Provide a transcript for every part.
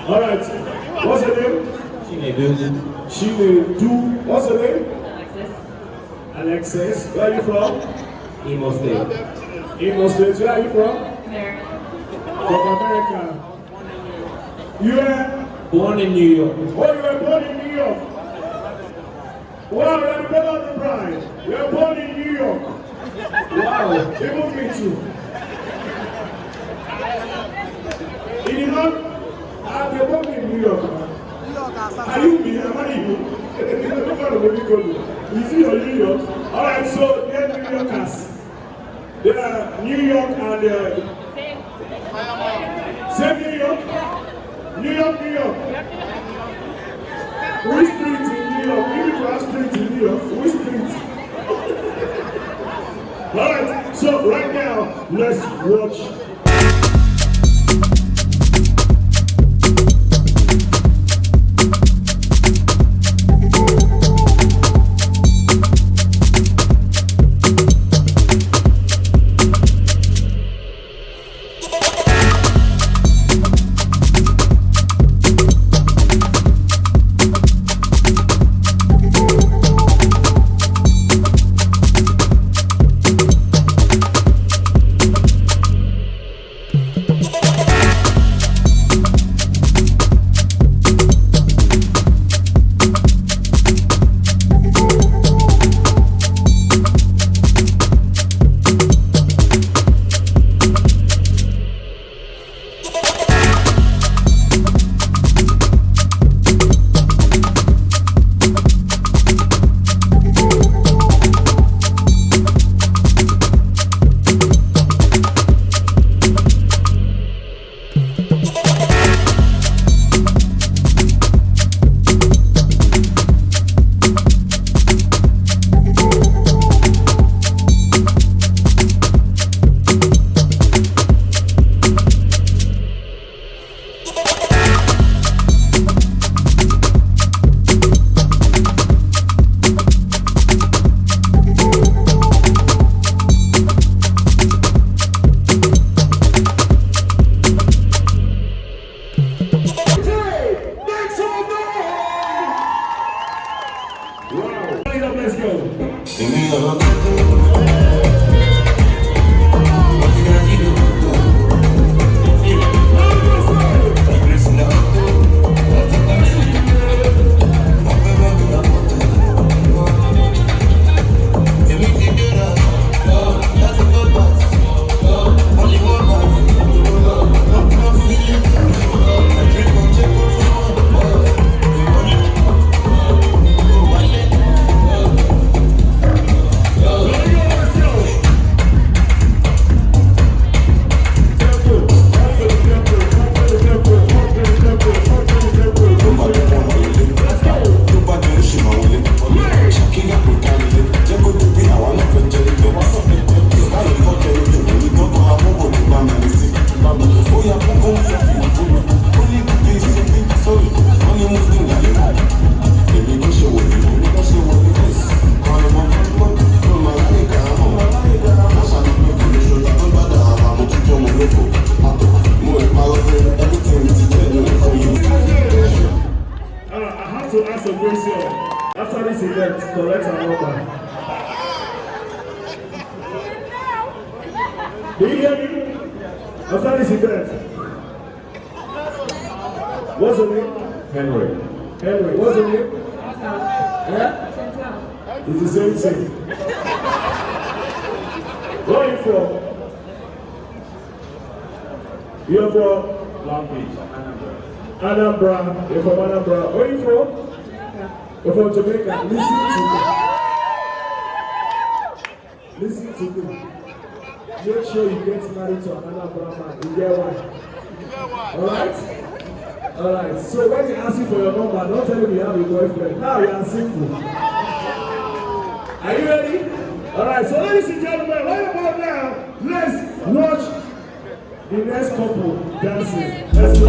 All right. What's her name? Chinedu. What's her name? Alexis. Where are you from? Imo State. Imo State. Where are you from? America. From America. You were Born in New York. Oh, you were born in New York. Wow, you're the brother of the bride. You were born in New York. Wow, even me too. He did not. They born in New York, man. Are you me? Am I you? Is it your New York? Alright, so they're New Yorkers. They are New York and same New York? New York, New York. Which street in New York? Give me one street in New York. Which street? Alright, so right now, let's watch. Let's go. After this event, collect our number. Do you hear me? After this event. What's your name? Henry. Henry. What's your name? Yeah? It's the same thing. Where are you from? You're from? Long Beach. Anambra. You're from Anambra. Where are you from? You're from Jamaica. Listen to me. Make sure you get married to another brother man. You get one. Alright? Alright. So when they ask you for your number, don't tell them you have a boyfriend. Now you are single. Are you ready? Alright, so ladies and gentlemen, right about now, let's watch the next couple dancing. Let's go.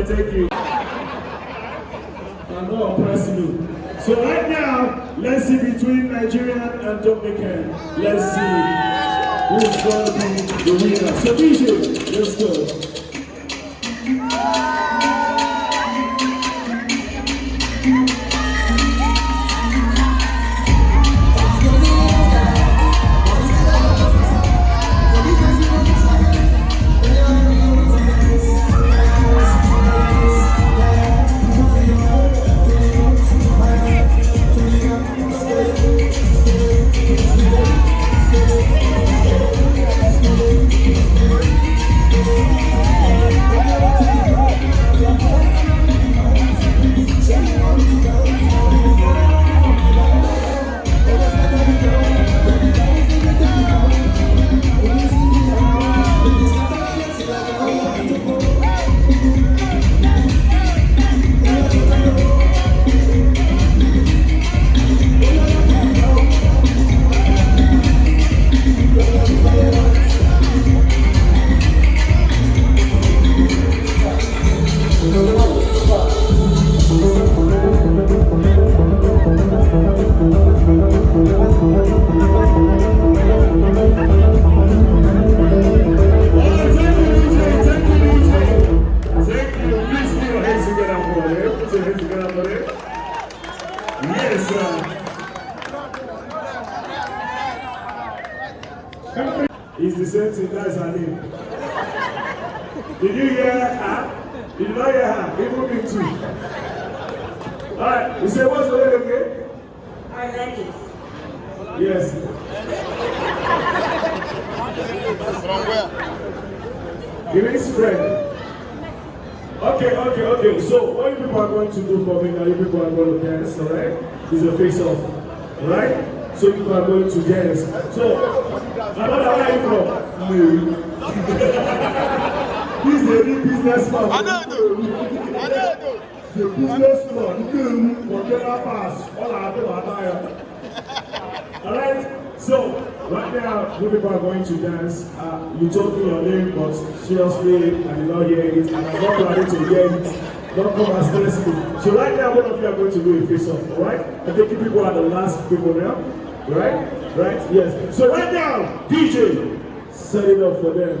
thank you. I'm not oppressing you. So right now, let's see between Nigerian and Dominican. Let's see who's going to be the winner. So DJ, let's go. It's the same thing, that's her name. Did you hear her? Did you not hear her? Even me too. Alright, you say what's the name again? Arlenis. Yes. From where? It is friend. Okay. So what you people are going to do for me now, you people are going to dance, alright? It's a face-off. Alright? So you people are going to dance. So, where are you from? He's a big businessman. I know. The businessman, whatever pass, all I do, alright? So, right now, you people are going to dance. You told me your name, but seriously, I did not hear it, and I'm not planning to hear it. Don't come and stress me. So right now, one of you are going to do a face-off, alright? I think you people are the last people now. Right? Yes. So right now, DJ, set it up for them.